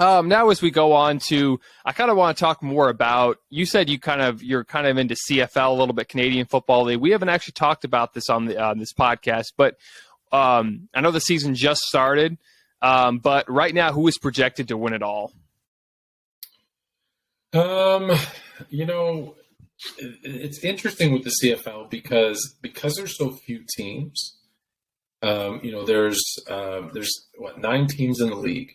Now, as we go on to, I kind of want to talk more about. You said you're kind of into CFL a little bit, Canadian Football League. We haven't actually talked about this on this podcast, but I know the season just started. But right now, who is projected to win it all? It's interesting with the CFL because there's so few teams. There's 9 teams in the league.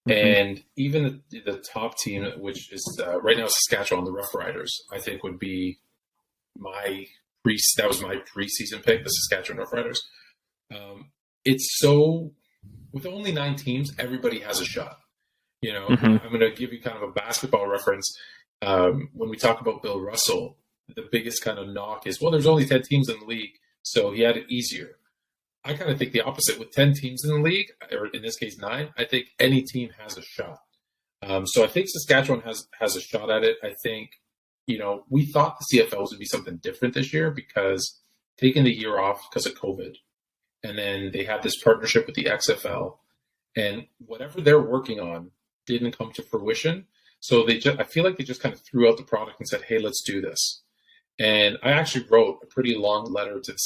And even the top team, which is right now Saskatchewan, the Rough Riders, I think would be my preseason pick, the Saskatchewan Rough Riders. It's so, with only 9 teams, everybody has a shot. I'm going to give you kind of a basketball reference. When we talk about Bill Russell, the biggest kind of knock is, well, there's only 10 teams in the league, so he had it easier. I kind of think the opposite. With 10 teams in the league, or in this case 9, I think any team has a shot. So I think Saskatchewan has a shot at it. I think, we thought the CFL would be something different this year because taking the year off because of COVID, and then they had this partnership with the XFL, and whatever they're working on didn't come to fruition. So I feel like they just kind of threw out the product and said, hey, let's do this. And I actually wrote a pretty long letter to the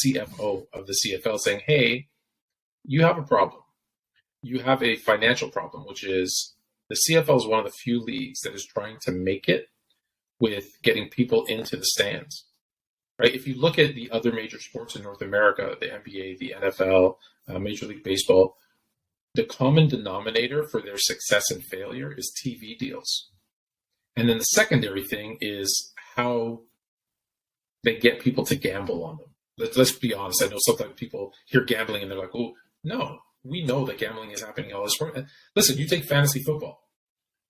CFO of the CFL saying, hey, you have a problem. You have a financial problem, which is the CFL is one of the few leagues that is trying to make it with getting people into the stands. Right? If you look at the other major sports in North America, the NBA, the NFL, Major League Baseball, the common denominator for their success and failure is TV deals. And then the secondary thing is how they get people to gamble on them. Let's be honest. I know sometimes people hear gambling and they're like, oh, no, we know that gambling is happening all this sport. Listen, you take fantasy football.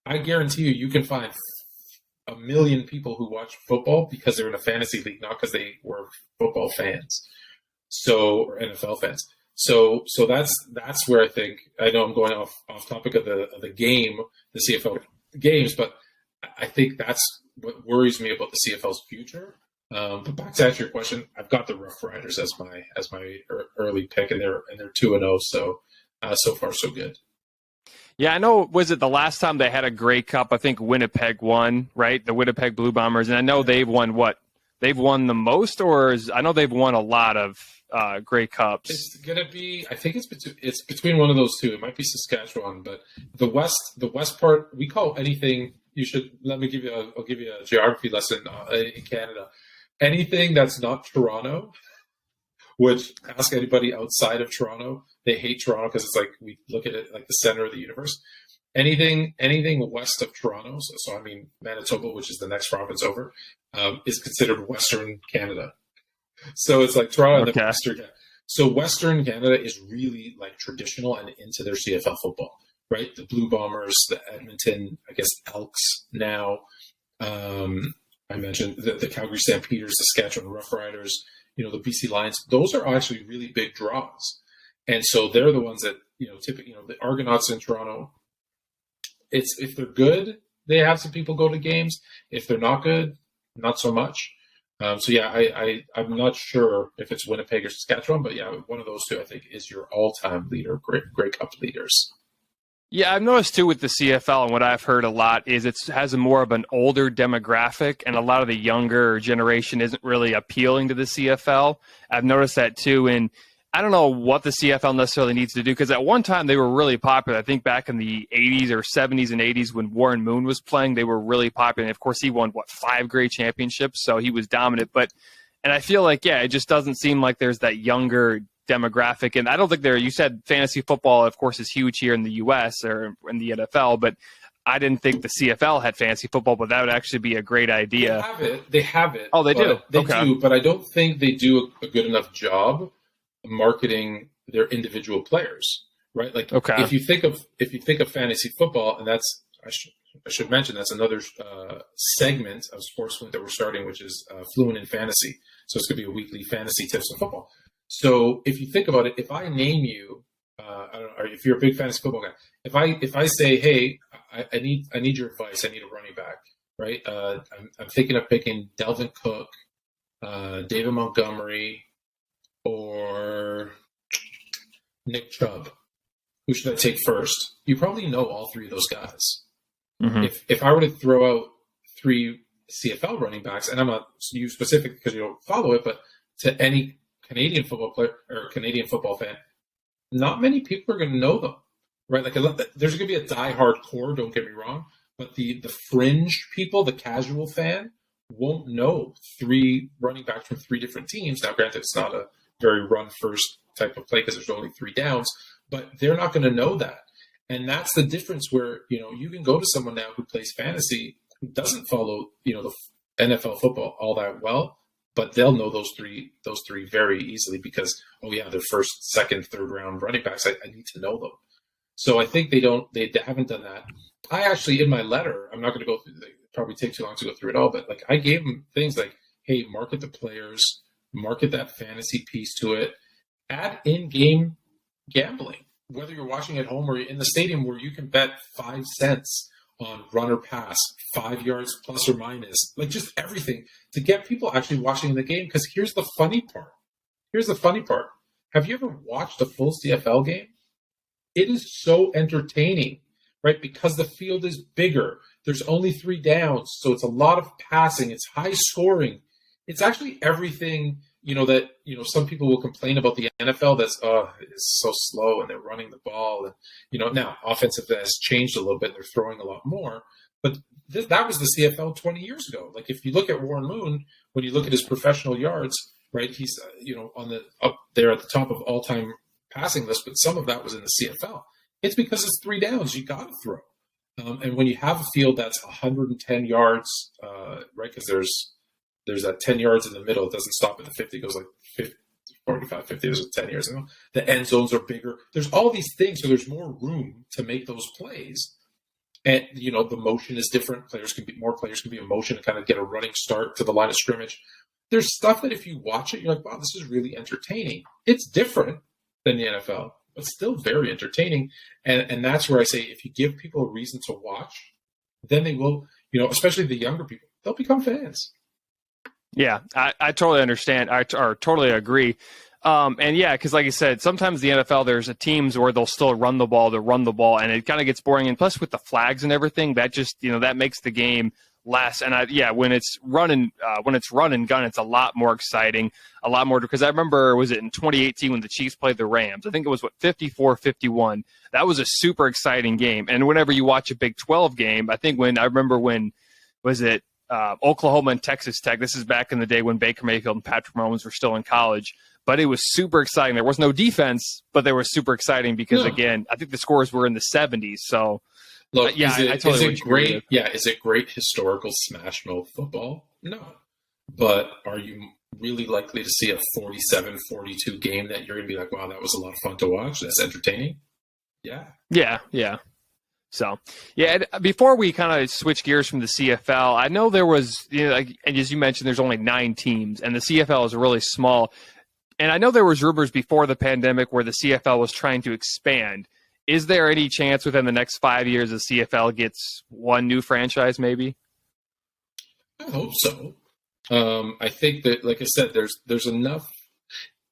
I guarantee you can find 1 million people who watch football because they're in a fantasy league, not because they were football fans. Or NFL fans. So that's where I think, I know I'm going off topic of the game, the CFL games, but I think that's what worries me about the CFL's future. But back to answer your question, I've got the Rough Riders as my early pick, and they're 2-0. So so far so good. Yeah, I know. Was it the last time they had a Grey Cup? I think Winnipeg won, right? The Winnipeg Blue Bombers, and I know they've won what? They've won the most, I know they've won a lot of Grey Cups. It's gonna be. I think it's between one of those two. It might be Saskatchewan, but the west part, we call anything. You should let me give you. I'll give you a geography lesson in Canada. Anything that's not Toronto, which ask anybody outside of Toronto, they hate Toronto because it's like we look at it like the center of the universe. Anything west of Toronto, so I mean Manitoba, which is the next province over, is considered Western Canada. So it's like Toronto and then Western. So Western Canada is really like traditional and into their CFL football, right? The Blue Bombers, the Edmonton, I guess Elks now. I mentioned the Calgary Stampeders, the Saskatchewan Rough Riders, the BC Lions. Those are actually really big draws, and so they're the ones that typically the Argonauts in Toronto. If they're good, they have some people go to games. If they're not good, not so much. So yeah, I'm not sure if it's Winnipeg or Saskatchewan, but yeah, one of those two I think is your all-time leader, Grey Cup leaders. Yeah, I've noticed too with the CFL, and what I've heard a lot is it has a more of an older demographic, and a lot of the younger generation isn't really appealing to the CFL. I've noticed that too, and I don't know what the CFL necessarily needs to do, because at one time they were really popular. I think back in the 80s or 70s and 80s when Warren Moon was playing, they were really popular. And of course, he won, 5 Grey championships, so he was dominant. And I feel like, it just doesn't seem like there's that younger demographic. And I don't think you said fantasy football, of course, is huge here in the U.S. or in the NFL, but I didn't think the CFL had fantasy football, but that would actually be a great idea. They have it. Oh, they do? They do, but I don't think they do a good enough job marketing their individual players, right? Like if you think of fantasy football, and that's I should mention that's another segment of Sports Fluent that we're starting, which is Fluent in Fantasy. So it's going to be a weekly fantasy tips on football. So if you think about it, if I name you, I don't know, or if you're a big fantasy football guy, if I say, hey, I need your advice, I need a running back, right? I'm thinking of picking Delvin Cook, David Montgomery, or Nick Chubb. who should I take first? You probably know all three of those guys. Mm-hmm. If I were to throw out three CFL running backs, and I'm not you specific because you don't follow it, but to any Canadian football player or Canadian football fan, not many people are going to know them, right? Like there's going to be a diehard core, don't get me wrong, but the fringe people, the casual fan, won't know three running backs from three different teams. Now, granted, it's not a very run first type of play because there's only three downs, but they're not going to know that. And that's the difference where, you can go to someone now who plays fantasy who doesn't follow, the NFL football all that well, but they'll know those three very easily because, oh yeah, they're first, second, third round running backs. I need to know them. So I think they haven't done that. I actually, in my letter, I'm not going to go through, probably take too long to go through it all, but like I gave them things like, hey, market the players, market that fantasy piece to it, add in-game gambling, whether you're watching at home or in the stadium where you can bet 5 cents on run or pass, 5 yards plus or minus, like just everything to get people actually watching the game. Because here's the funny part. Have you ever watched a full CFL game? It is so entertaining, right? Because the field is bigger. There's only 3 downs, so it's a lot of passing. It's high scoring. It's actually everything, that, some people will complain about the NFL that's, it's so slow and they're running the ball. And, now offensive has changed a little bit. They're throwing a lot more. But that was the CFL 20 years ago. Like if you look at Warren Moon, when you look at his professional yards, right, he's, up there at the top of all-time passing list, but some of that was in the CFL. It's because it's 3 downs. You got to throw. And when you have a field that's 110 yards, right, because there's that 10 yards in the middle. It doesn't stop at the 50. It goes like 50, 45, 50. There's 10 yards. The end zones are bigger. There's all these things. So there's more room to make those plays. And, the motion is different. More players can be in motion to kind of get a running start to the line of scrimmage. There's stuff that if you watch it, you're like, wow, this is really entertaining. It's different than the NFL, but still very entertaining. And that's where I say, if you give people a reason to watch, then they will, especially the younger people, they'll become fans. Yeah, I totally understand. I totally agree. And yeah, because like you said, sometimes the NFL, there's teams where they'll still run the ball, and it kind of gets boring. And plus with the flags and everything, that just, that makes the game less. And when it's run and gun, it's a lot more exciting, a lot more. Because I remember, was it in 2018 when the Chiefs played the Rams? I think it was 54-51. That was a super exciting game. And whenever you watch a Big 12 game, when was it? Oklahoma and Texas Tech. This is back in the day when Baker Mayfield and Patrick Mahomes were still in college. But it was super exciting. There was no defense, but they were super exciting because, again, I think the scores were in the 70s. So, look, I totally agree. Is it great historical smash mouth football? No. But are you really likely to see a 47-42 game that you're going to be like, wow, that was a lot of fun to watch? That's entertaining? Yeah. Yeah. So, before we kind of switch gears from the CFL, I know there was, and as you mentioned, there's only 9 teams, and the CFL is really small. And I know there was rumors before the pandemic where the CFL was trying to expand. Is there any chance within the next 5 years the CFL gets one new franchise, maybe? I hope so. I think that, like I said, there's enough.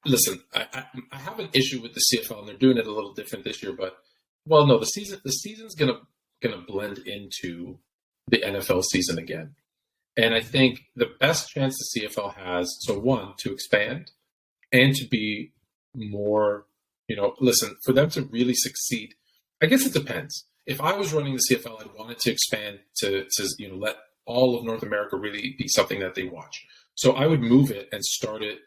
Listen, I have an issue with the CFL, and they're doing it a little different this year, but. Well, no, the season's gonna blend into the NFL season again, and I think the best chance the CFL has, so one, to expand, and to be more, listen, for them to really succeed. I guess it depends. If I was running the CFL, I'd want it to expand to let all of North America really be something that they watch. So I would move it and start it,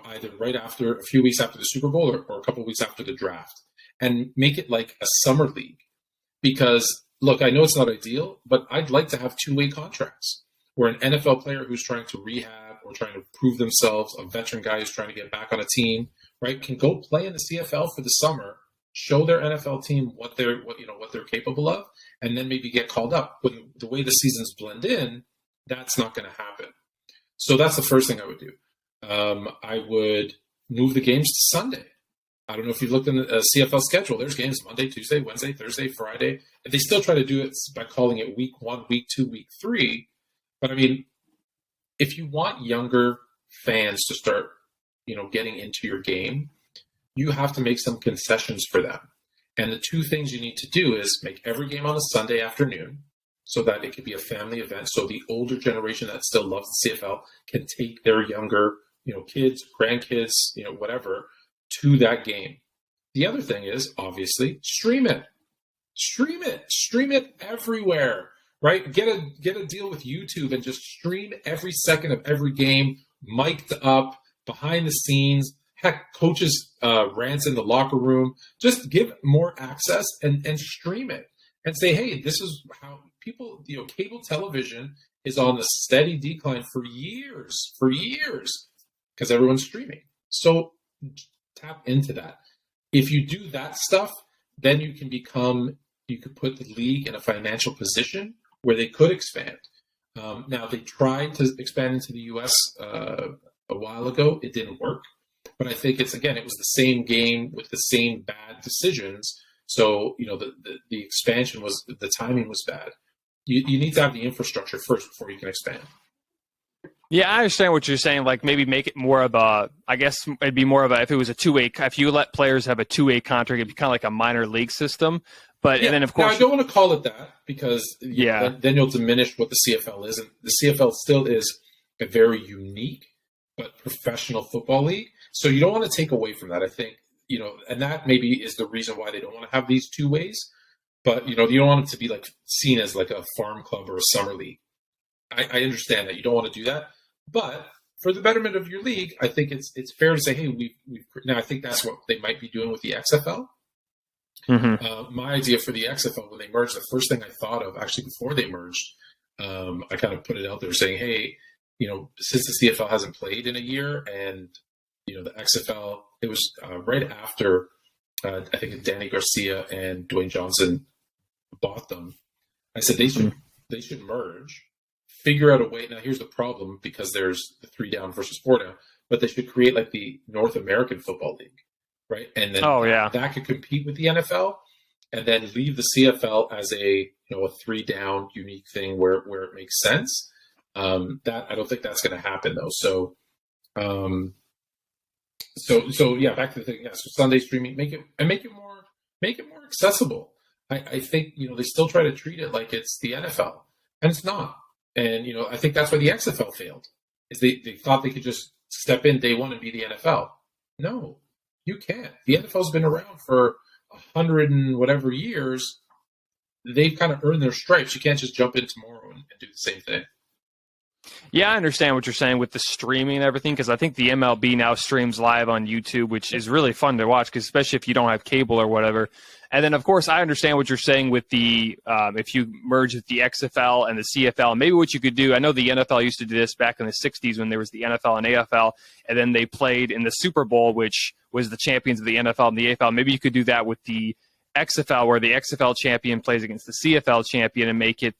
either right after, a few weeks after the Super Bowl, or a couple of weeks after the draft. And make it like a summer league. Because, look, I know it's not ideal, but I'd like to have 2-way contracts where an NFL player who's trying to rehab or trying to prove themselves, a veteran guy who's trying to get back on a team, right, can go play in the CFL for the summer, show their NFL team what they're capable of, and then maybe get called up. When the way the seasons blend in, that's not going to happen. So that's the first thing I would do. I would move the games to Sunday. I don't know if you've looked in the CFL schedule. There's games Monday, Tuesday, Wednesday, Thursday, Friday. And they still try to do it by calling it week 1, week 2, week 3. But, I mean, if you want younger fans to start, getting into your game, you have to make some concessions for them. And the two things you need to do is make every game on a Sunday afternoon so that it could be a family event. So the older generation that still loves the CFL can take their younger, kids, grandkids, whatever, to that game. The other thing is, obviously, stream it. Stream it everywhere, right? Get a deal with YouTube and just stream every second of every game, mic'd up, behind the scenes. Heck, coaches rants in the locker room. Just give more access and stream it and say, hey, this is how people, cable television is on a steady decline for years, because everyone's streaming. So tap into that. If you do that stuff, then you could put the league in a financial position where they could expand. Now, they tried to expand into the U.S. A while ago. It didn't work. But I think it was the same game with the same bad decisions. So, the expansion the timing was bad. You need to have the infrastructure first before you can expand. Yeah, I understand what you're saying. Like maybe make it more of I guess it'd be more of if it was a two-way, if you let players have a two-way contract, it'd be kind of like a minor league system. But and then of course, now, I don't want to call it that because then you'll diminish what the CFL is. And the CFL still is a very unique but professional football league. So you don't want to take away from that. I think, and that maybe is the reason why they don't want to have these two ways. But, you don't want it to be like seen as like a farm club or a summer league. I understand that you don't want to do that. But for the betterment of your league, I think it's fair to say, hey, now I think that's what they might be doing with the XFL. Mm-hmm. My idea for the XFL when they merged, the first thing I thought of actually before they merged, I kind of put it out there saying, hey, since the CFL hasn't played in a year and, the XFL, it was right after I think Danny Garcia and Dwayne Johnson bought them. I said they should merge, figure out a way. Now here's the problem because there's the 3 down versus 4 down, but they should create like the North American Football League, right? And then that could compete with the NFL, and then leave the CFL as a 3 down unique thing where it makes sense. That I don't think that's going to happen though. So yeah, back to the thing. Yeah, so Sunday streaming, make it more accessible. I think they still try to treat it like it's the NFL, and it's not. And I think that's why the XFL failed. Is they thought they could just step in day one and be the NFL. No, you can't. The NFL's been around for 100 and whatever years. They've kind of earned their stripes. You can't just jump in tomorrow and do the same thing. Yeah, I understand what you're saying with the streaming and everything, because I think the MLB now streams live on YouTube, which is really fun to watch, because especially if you don't have cable or whatever. And then, of course, I understand what you're saying with the if you merge with the XFL and the CFL, maybe what you could do, I know the NFL used to do this back in the 60s when there was the NFL and AFL, and then they played in the Super Bowl, which was the champions of the NFL and the AFL. Maybe you could do that with the XFL, where the XFL champion plays against the CFL champion and make it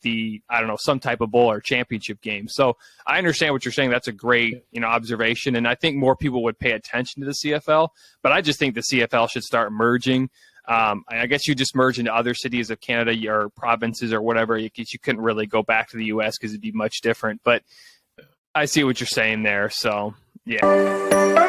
some type of bowl or championship game. So I understand what you're saying. That's a great, observation. And I think more people would pay attention to the CFL, but I just think the CFL should start merging. I guess you just merge into other cities of Canada or provinces or whatever. You couldn't really go back to the US because it'd be much different, but I see what you're saying there. So yeah.